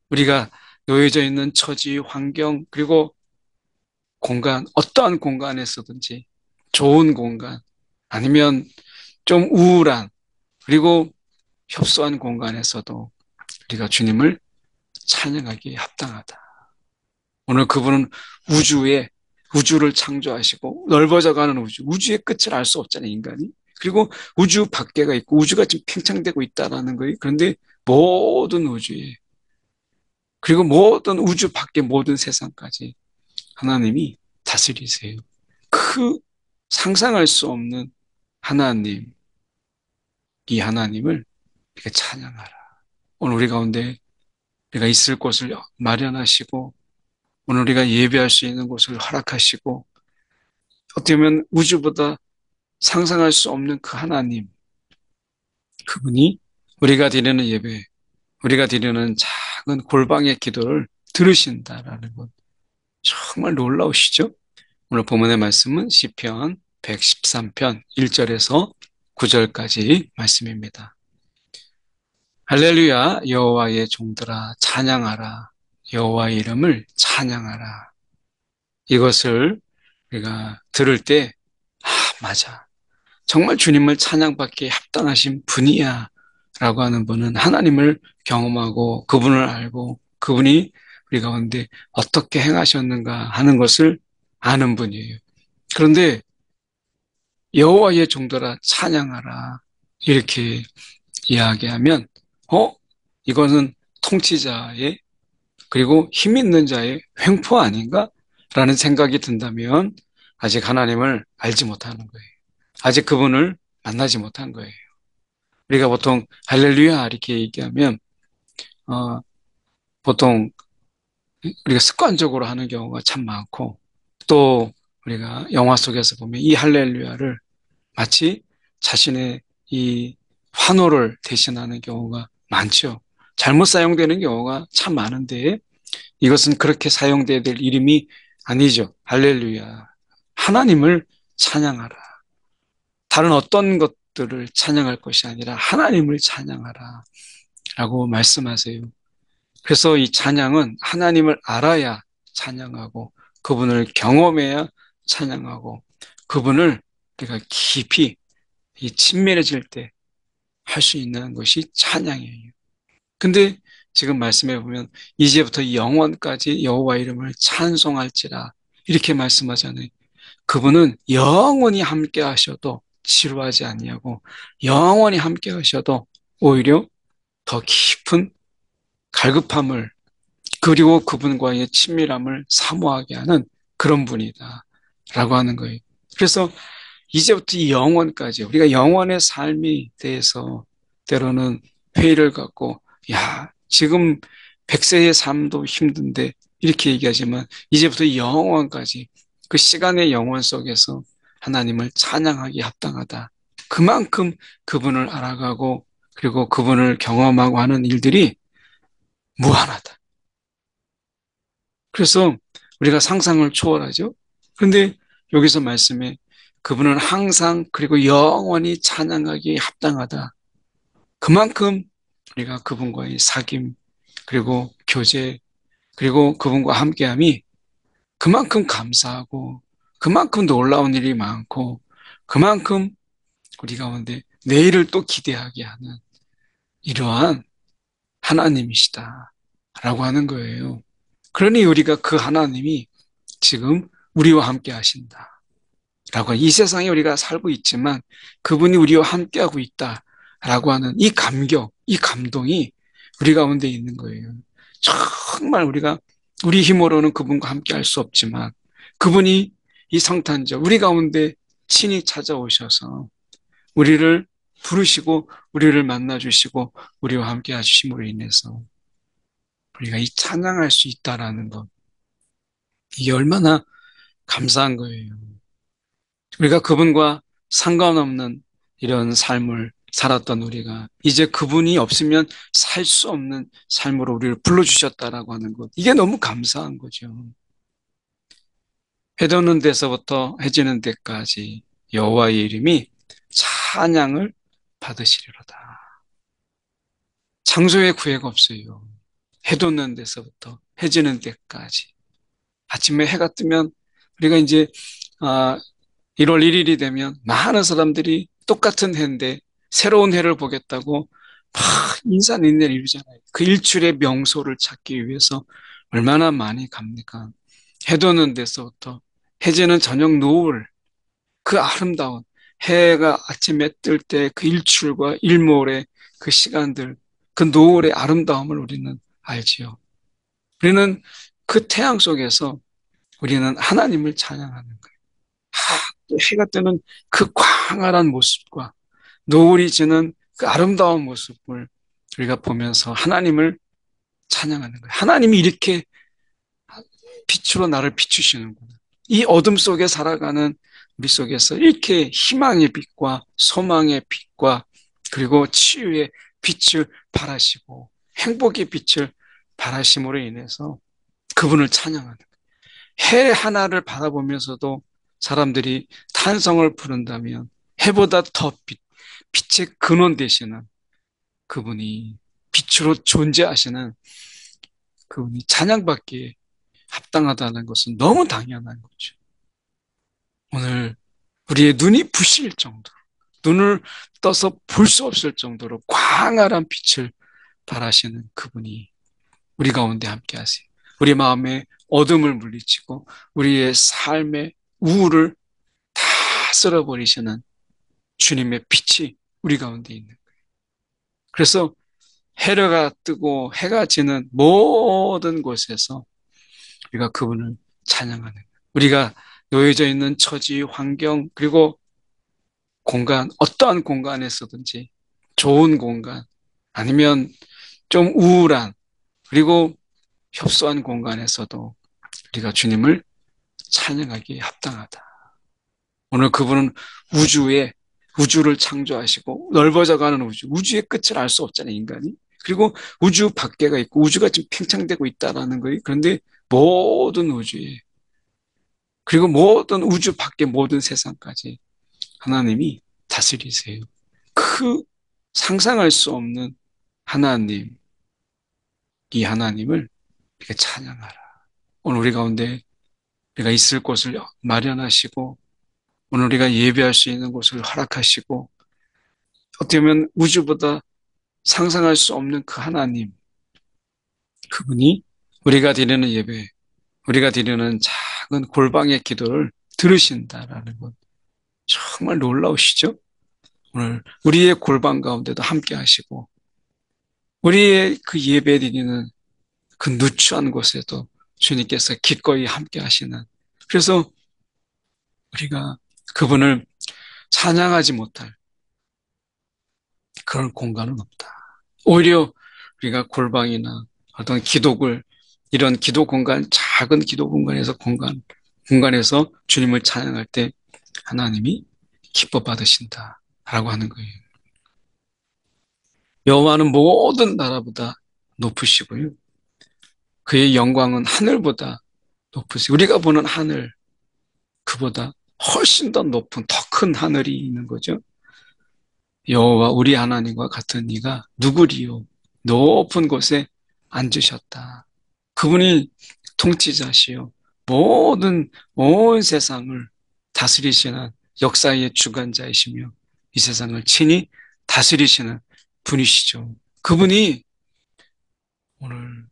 우리가 놓여져 있는 처지, 환경, 그리고 공간, 어떠한 공간에서든지 좋은 공간, 아니면 좀 우울한, 그리고 협소한 공간에서도 우리가 주님을 찬양하기에 합당하다. 오늘 그분은 우주를 창조하시고 넓어져가는 우주의 끝을 알 수 없잖아요, 인간이. 그리고 우주 밖에가 있고 우주가 지금 팽창되고 있다라는 거예요. 그런데 모든 우주에, 그리고 모든 우주 밖의 모든 세상까지 하나님이 다스리세요. 그 상상할 수 없는 하나님, 이 하나님을 우리가 찬양하라. 오늘 우리 가운데 우리가 있을 곳을 마련하시고 오늘 우리가 예배할 수 있는 곳을 허락하시고 어떻게 보면 우주보다 상상할 수 없는 그 하나님, 그분이 우리가 드리는 예배, 우리가 드리는 작은 골방의 기도를 들으신다라는 것. 정말 놀라우시죠? 오늘 본문의 말씀은 시편 113편 1절에서 9절까지 말씀입니다. 할렐루야, 여호와의 종들아 찬양하라. 여호와의 이름을 찬양하라. 이것을 우리가 들을 때, 아, 맞아. 정말 주님을 찬양받기에 합당하신 분이야. 라고 하는 분은 하나님을 경험하고 그분을 알고 그분이 우리 가운데 어떻게 행하셨는가 하는 것을 아는 분이에요. 그런데 여호와의 종들아 찬양하라. 이렇게 이야기하면, 어? 이거는 통치자의 그리고 힘 있는 자의 횡포 아닌가? 라는 생각이 든다면 아직 하나님을 알지 못하는 거예요. 아직 그분을 만나지 못한 거예요. 우리가 보통 할렐루야 이렇게 얘기하면 어, 보통 우리가 습관적으로 하는 경우가 참 많고 또 우리가 영화 속에서 보면 이 할렐루야를 마치 자신의 이 환호를 대신하는 경우가 많죠. 잘못 사용되는 경우가 참 많은데 이것은 그렇게 사용돼야 될 이름이 아니죠. 할렐루야. 하나님을 찬양하라. 다른 어떤 것들을 찬양할 것이 아니라 하나님을 찬양하라. 라고 말씀하세요. 그래서 이 찬양은 하나님을 알아야 찬양하고 그분을 경험해야 찬양하고 그분을 내가 깊이 이 친밀해질 때 할 수 있는 것이 찬양이에요. 근데 지금 말씀해 보면 이제부터 영원까지 여호와 이름을 찬송할지라 이렇게 말씀하잖아요. 그분은 영원히 함께 하셔도 지루하지 아니하고 영원히 함께 하셔도 오히려 더 깊은 갈급함을 그리고 그분과의 친밀함을 사모하게 하는 그런 분이다 라고 하는 거예요. 그래서 이제부터 이 영원까지 우리가 영원의 삶에 대해서 때로는 회의를 갖고 야 지금 100세의 삶도 힘든데 이렇게 얘기하지만 이제부터 이 영원까지 그 시간의 영원 속에서 하나님을 찬양하기 합당하다. 그만큼 그분을 알아가고 그리고 그분을 경험하고 하는 일들이 무한하다. 그래서 우리가 상상을 초월하죠. 그런데 여기서 말씀에 그분은 항상 그리고 영원히 찬양하기에 합당하다. 그만큼 우리가 그분과의 사귐 그리고 교제 그리고 그분과 함께함이 그만큼 감사하고 그만큼 놀라운 일이 많고 그만큼 우리 가운데 내일을 또 기대하게 하는 이러한 하나님이시다라고 하는 거예요. 그러니 우리가 그 하나님이 지금 우리와 함께 하신다. 라고 이 세상에 우리가 살고 있지만 그분이 우리와 함께하고 있다라고 하는 이 감격, 이 감동이 우리 가운데 있는 거예요. 정말 우리가 우리 힘으로는 그분과 함께 할 수 없지만 그분이 이 성탄절 우리 가운데 친히 찾아오셔서 우리를 부르시고 우리를 만나주시고 우리와 함께 하심으로 인해서 우리가 이 찬양할 수 있다라는 것 이게 얼마나 감사한 거예요. 우리가 그분과 상관없는 이런 삶을 살았던 우리가 이제 그분이 없으면 살 수 없는 삶으로 우리를 불러주셨다라고 하는 것. 이게 너무 감사한 거죠. 해 돋는 데서부터 해지는 데까지 여호와의 이름이 찬양을 받으시리로다. 창조의 구애가 없어요. 해 돋는 데서부터 해 지는 때까지. 아침에 해가 뜨면 우리가 이제 아, 1월 1일이 되면 많은 사람들이 똑같은 해인데 새로운 해를 보겠다고 막 인산인해를 이루잖아요. 그 일출의 명소를 찾기 위해서 얼마나 많이 갑니까? 해 돋는 데서부터 해지는 저녁 노을, 그 아름다운 해가 아침에 뜰 때 그 일출과 일몰의 그 시간들, 그 노을의 아름다움을 우리는 알지요. 우리는 그 태양 속에서 우리는 하나님을 찬양하는 거예요. 또 해가 뜨는 그 광활한 모습과 노을이 지는 그 아름다운 모습을 우리가 보면서 하나님을 찬양하는 거예요. 하나님이 이렇게 빛으로 나를 비추시는구나. 이 어둠 속에 살아가는 우리 속에서 이렇게 희망의 빛과 소망의 빛과 그리고 치유의 빛을 발하시고 행복의 빛을 발하심으로 인해서 그분을 찬양하는 거예요. 해 하나를 바라보면서도 사람들이 탄성을 부른다면 해보다 더 빛의 근원 되시는 그분이 빛으로 존재하시는 그분이 찬양받기에 합당하다는 것은 너무 당연한 거죠. 오늘 우리의 눈이 부실 정도로 눈을 떠서 볼 수 없을 정도로 광활한 빛을 발하시는 그분이 우리 가운데 함께 하세요. 우리 마음의 어둠을 물리치고 우리의 삶의 우울을 다 쓸어버리시는 주님의 빛이 우리 가운데 있는 거예요. 그래서 해가 뜨고 해가 지는 모든 곳에서 우리가 그분을 찬양하는 거예요. 우리가 놓여져 있는 처지, 환경, 그리고 공간, 어떠한 공간에서든지 좋은 공간, 아니면 좀 우울한, 그리고 협소한 공간에서도 우리가 주님을 찬양하기에 합당하다. 오늘 그분은 우주를 창조하시고 넓어져가는 우주의 끝을 알 수 없잖아요, 인간이. 그리고 우주 밖에가 있고 우주가 지금 팽창되고 있다라는 거예요. 그런데 모든 우주에 그리고 모든 우주 밖의 모든 세상까지 하나님이 다스리세요. 그 상상할 수 없는 하나님, 이 하나님을 우리가 찬양하라. 오늘 우리 가운데 우리가 있을 곳을 마련하시고 오늘 우리가 예배할 수 있는 곳을 허락하시고 어떻게 보면 우주보다 상상할 수 없는 그 하나님, 그분이 우리가 드리는 예배, 우리가 드리는 작은 골방의 기도를 들으신다라는 것 정말 놀라우시죠? 오늘 우리의 골방 가운데도 함께 하시고 우리의 그 예배 드리는 그 누추한 곳에도 주님께서 기꺼이 함께 하시는 그래서 우리가 그분을 찬양하지 못할 그런 공간은 없다. 오히려 우리가 골방이나 어떤 기도굴 이런 기도 공간 작은 기도 공간에서 주님을 찬양할 때 하나님이 기뻐 받으신다라고 하는 거예요. 여호와는 모든 나라보다 높으시고요. 그의 영광은 하늘보다 높으시고 우리가 보는 하늘 그보다 훨씬 더 높은 더 큰 하늘이 있는 거죠. 여호와 우리 하나님과 같은 이가 누구리요? 높은 곳에 앉으셨다. 그분이 통치자시요. 온 세상을 다스리시는 역사의 주관자이시며 이 세상을 친히 다스리시는 분이시죠. 그분이 오늘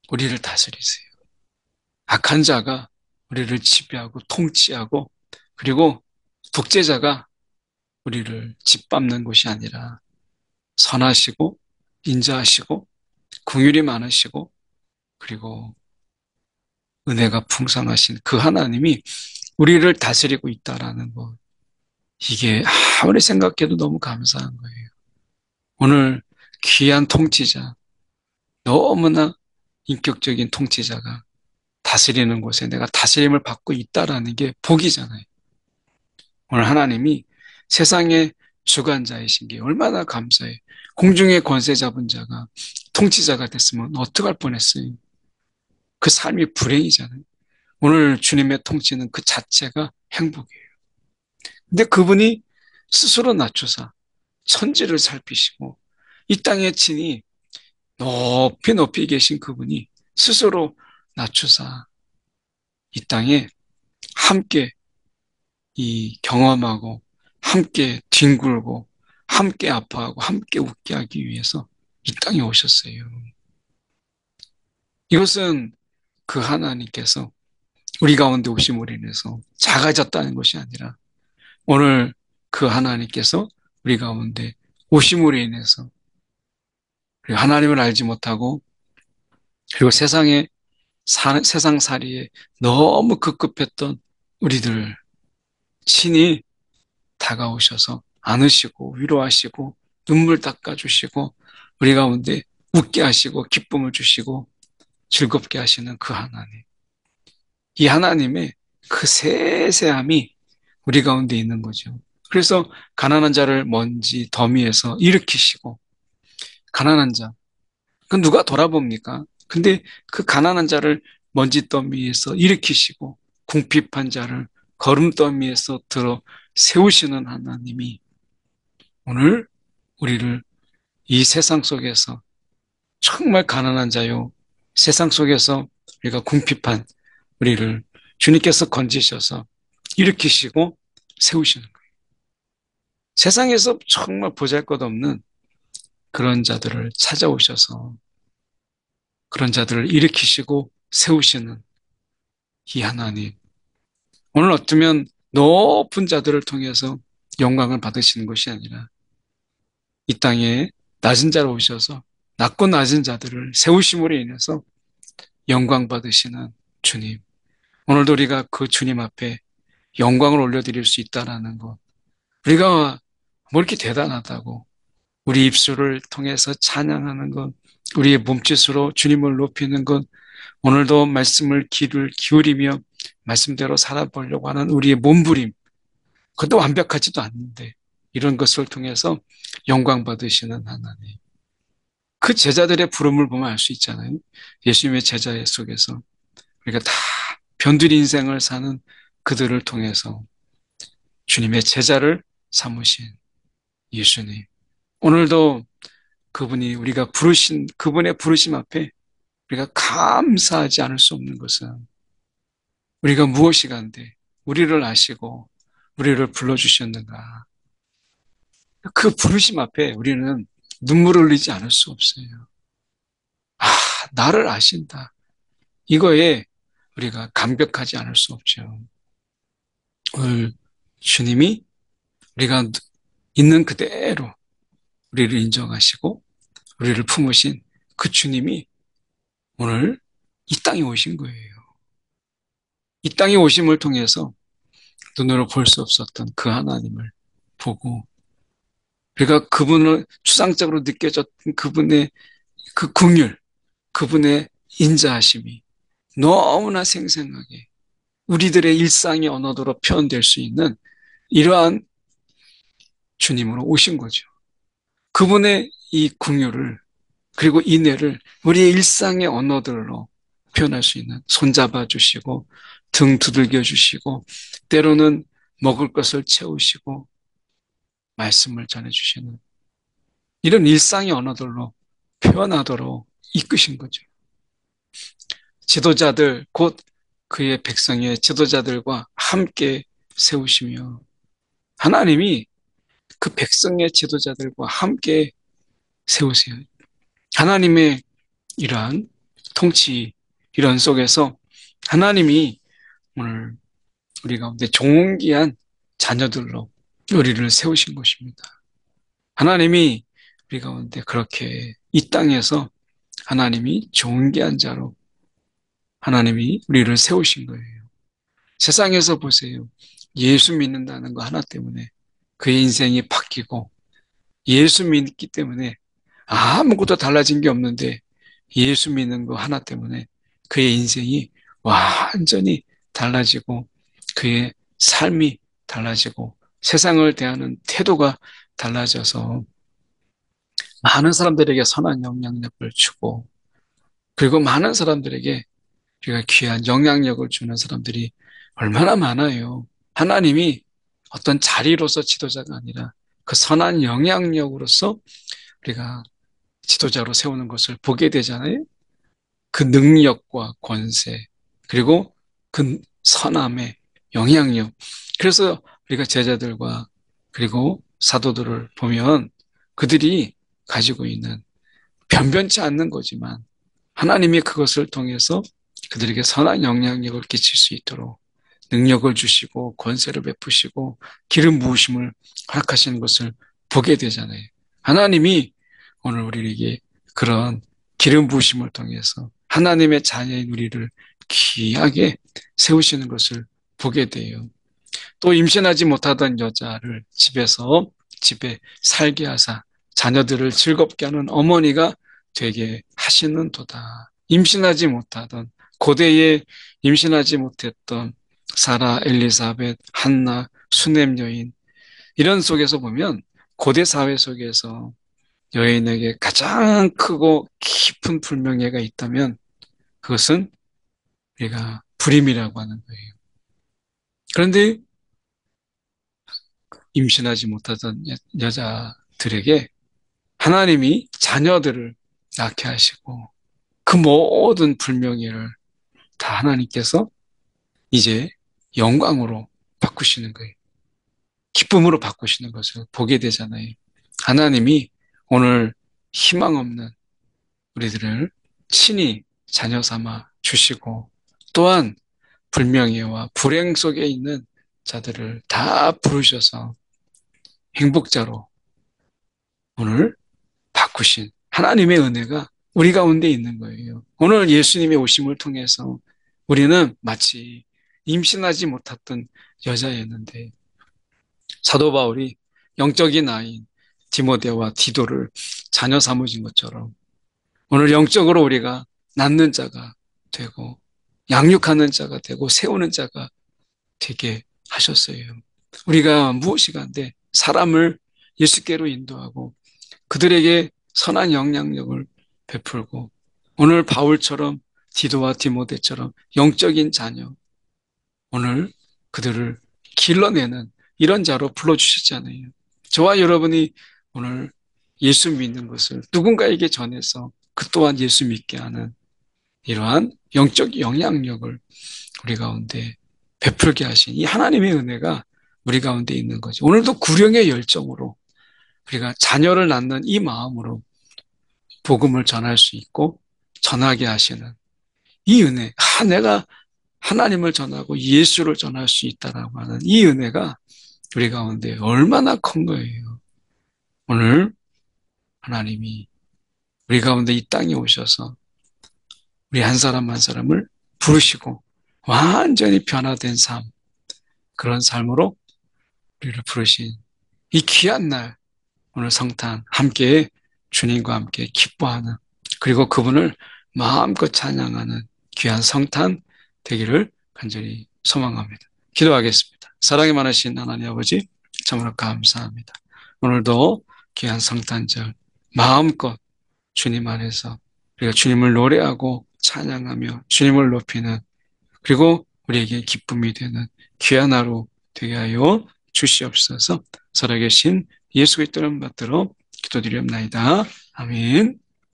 우리를 다스리세요. 악한 자가 우리를 지배하고 통치하고 그리고 독재자가 우리를 짓밟는 것이 아니라 선하시고 인자하시고 긍휼이 많으시고 그리고 은혜가 풍성하신 그 하나님이 우리를 다스리고 있다라는 것. 이게 아무리 생각해도 너무 감사한 거예요. 오늘 귀한 통치자, 너무나 인격적인 통치자가 다스리는 곳에 내가 다스림을 받고 있다라는 게 복이잖아요. 오늘 하나님이 세상의 주관자이신 게 얼마나 감사해요. 공중의 권세 잡은 자가 통치자가 됐으면 어떡할 뻔했어요. 그 삶이 불행이잖아요. 오늘 주님의 통치는 그 자체가 행복이에요. 근데 그분이 스스로 낮춰서 천지를 살피시고 이 땅에 친히 높이 높이 계신 그분이 스스로 낮추사 이 땅에 함께 이 경험하고 함께 뒹굴고 함께 아파하고 함께 웃게 하기 위해서 이 땅에 오셨어요. 이것은 그 하나님께서 우리 가운데 오심으로 인해서 작아졌다는 것이 아니라 오늘 그 하나님께서 우리 가운데 오심으로 인해서 그리고 하나님을 알지 못하고 그리고 세상살이에 너무 급급했던 우리들 친히 다가오셔서 안으시고 위로하시고 눈물 닦아주시고 우리 가운데 웃게 하시고 기쁨을 주시고 즐겁게 하시는 그 하나님. 이 하나님의 그 세세함이 우리 가운데 있는 거죠. 그래서 가난한 자를 먼지 더미에서 일으키시고 가난한 자, 그 누가 돌아봅니까? 근데 그 가난한 자를 먼지 더미에서 일으키시고 궁핍한 자를 거름 더미에서 들어 세우시는 하나님이 오늘 우리를 이 세상 속에서 정말 가난한 자요. 세상 속에서 우리가 궁핍한 우리를 주님께서 건지셔서 일으키시고 세우시는 거예요. 세상에서 정말 보잘것없는 그런 자들을 찾아오셔서 그런 자들을 일으키시고 세우시는 이 하나님. 오늘 어쩌면 높은 자들을 통해서 영광을 받으시는 것이 아니라 이 땅에 낮은 자로 오셔서 낮고 낮은 자들을 세우심으로 인해서 영광 받으시는 주님. 오늘도 우리가 그 주님 앞에 영광을 올려드릴 수 있다라는 것. 우리가 뭐 이렇게 대단하다고 우리 입술을 통해서 찬양하는 것, 우리의 몸짓으로 주님을 높이는 것, 오늘도 말씀을 귀를 기울이며 말씀대로 살아보려고 하는 우리의 몸부림, 그것도 완벽하지도 않는데 이런 것을 통해서 영광 받으시는 하나님. 그 제자들의 부름을 보면 알 수 있잖아요. 예수님의 제자 속에서 우리가 다 변두리 인생을 사는 그들을 통해서 주님의 제자를 삼으신 예수님. 오늘도 그분이 우리가 부르신 그분의 부르심 앞에 우리가 감사하지 않을 수 없는 것은 우리가 무엇이 간데 우리를 아시고 우리를 불러주셨는가. 그 부르심 앞에 우리는 눈물을 흘리지 않을 수 없어요. 아, 나를 아신다. 이거에 우리가 감격하지 않을 수 없죠. 오늘 주님이 우리가 있는 그대로 우리를 인정하시고 우리를 품으신 그 주님이 오늘 이 땅에 오신 거예요. 이 땅에 오심을 통해서 눈으로 볼 수 없었던 그 하나님을 보고 우리가 그분을 추상적으로 느껴졌던 그분의 그 긍휼, 그분의 인자하심이 너무나 생생하게 우리들의 일상의 언어로 표현될 수 있는 이러한 주님으로 오신 거죠. 그분의 이 긍휼을 그리고 인애를 우리의 일상의 언어들로 표현할 수 있는 손잡아 주시고 등 두들겨 주시고 때로는 먹을 것을 채우시고 말씀을 전해 주시는 이런 일상의 언어들로 표현하도록 이끄신 거죠. 지도자들 곧 그의 백성의 지도자들과 함께 세우시며 하나님이 그 백성의 지도자들과 함께 세우세요. 하나님의 이러한 통치 이런 속에서 하나님이 오늘 우리 가운데 존귀한 자녀들로 우리를 세우신 것입니다. 하나님이 우리 가운데 그렇게 이 땅에서 하나님이 존귀한 자로 하나님이 우리를 세우신 거예요. 세상에서 보세요. 예수 믿는다는 거 하나 때문에 그의 인생이 바뀌고 예수 믿기 때문에 아무것도 달라진 게 없는데 예수 믿는 거 하나 때문에 그의 인생이 완전히 달라지고 그의 삶이 달라지고 세상을 대하는 태도가 달라져서 많은 사람들에게 선한 영향력을 주고 그리고 많은 사람들에게 우리가 귀한 영향력을 주는 사람들이 얼마나 많아요. 하나님이 어떤 자리로서 지도자가 아니라 그 선한 영향력으로서 우리가 지도자로 세우는 것을 보게 되잖아요. 그 능력과 권세, 그리고 그 선함의 영향력. 그래서 우리가 제자들과 그리고 사도들을 보면 그들이 가지고 있는 변변치 않는 거지만 하나님이 그것을 통해서 그들에게 선한 영향력을 끼칠 수 있도록 능력을 주시고 권세를 베푸시고 기름 부으심을 허락하시는 것을 보게 되잖아요. 하나님이 오늘 우리에게 그런 기름 부으심을 통해서 하나님의 자녀인 우리를 귀하게 세우시는 것을 보게 돼요. 또 임신하지 못하던 여자를 집에 살게 하사 자녀들을 즐겁게 하는 어머니가 되게 하시는도다. 임신하지 못하던 고대에 임신하지 못했던 사라, 엘리사벳, 한나, 수넴 여인 이런 속에서 보면 고대 사회 속에서 여인에게 가장 크고 깊은 불명예가 있다면 그것은 우리가 불임이라고 하는 거예요. 그런데 임신하지 못하던 여자들에게 하나님이 자녀들을 낳게 하시고 그 모든 불명예를 다 하나님께서 이제 영광으로 바꾸시는 거예요. 기쁨으로 바꾸시는 것을 보게 되잖아요. 하나님이 오늘 희망 없는 우리들을 친히 자녀 삼아 주시고 또한 불명예와 불행 속에 있는 자들을 다 부르셔서 행복자로 오늘 바꾸신 하나님의 은혜가 우리 가운데 있는 거예요. 오늘 예수님의 오심을 통해서 우리는 마치 임신하지 못했던 여자였는데 사도 바울이 영적인 아이인 디모데와 디도를 자녀 삼으신 것처럼 오늘 영적으로 우리가 낳는 자가 되고 양육하는 자가 되고 세우는 자가 되게 하셨어요. 우리가 무엇이 간데 사람을 예수께로 인도하고 그들에게 선한 영향력을 베풀고 오늘 바울처럼 디도와 디모데처럼 영적인 자녀 오늘 그들을 길러내는 이런 자로 불러주셨잖아요. 저와 여러분이 오늘 예수 믿는 것을 누군가에게 전해서 그 또한 예수 믿게 하는 이러한 영적 영향력을 우리 가운데 베풀게 하신 이 하나님의 은혜가 우리 가운데 있는 거죠. 오늘도 구령의 열정으로 우리가 자녀를 낳는 이 마음으로 복음을 전할 수 있고 전하게 하시는 이 은혜. 내가 하나님을 전하고 예수를 전할 수 있다라고 하는 이 은혜가 우리 가운데 얼마나 큰 거예요. 오늘 하나님이 우리 가운데 이 땅에 오셔서 우리 한 사람 한 사람을 부르시고 완전히 변화된 삶, 그런 삶으로 우리를 부르신 이 귀한 날, 오늘 성탄 함께 주님과 함께 기뻐하는 그리고 그분을 마음껏 찬양하는 귀한 성탄 되기를 간절히 소망합니다. 기도하겠습니다. 사랑이 많으신 하나님 아버지 참으로 감사합니다. 오늘도 귀한 성탄절 마음껏 주님 안에서 우리가 주님을 노래하고 찬양하며 주님을 높이는 그리고 우리에게 기쁨이 되는 귀한 하루 되게 하여 주시옵소서. 살아계신 예수 그리스도를 받들어 기도드리옵나이다. 아멘.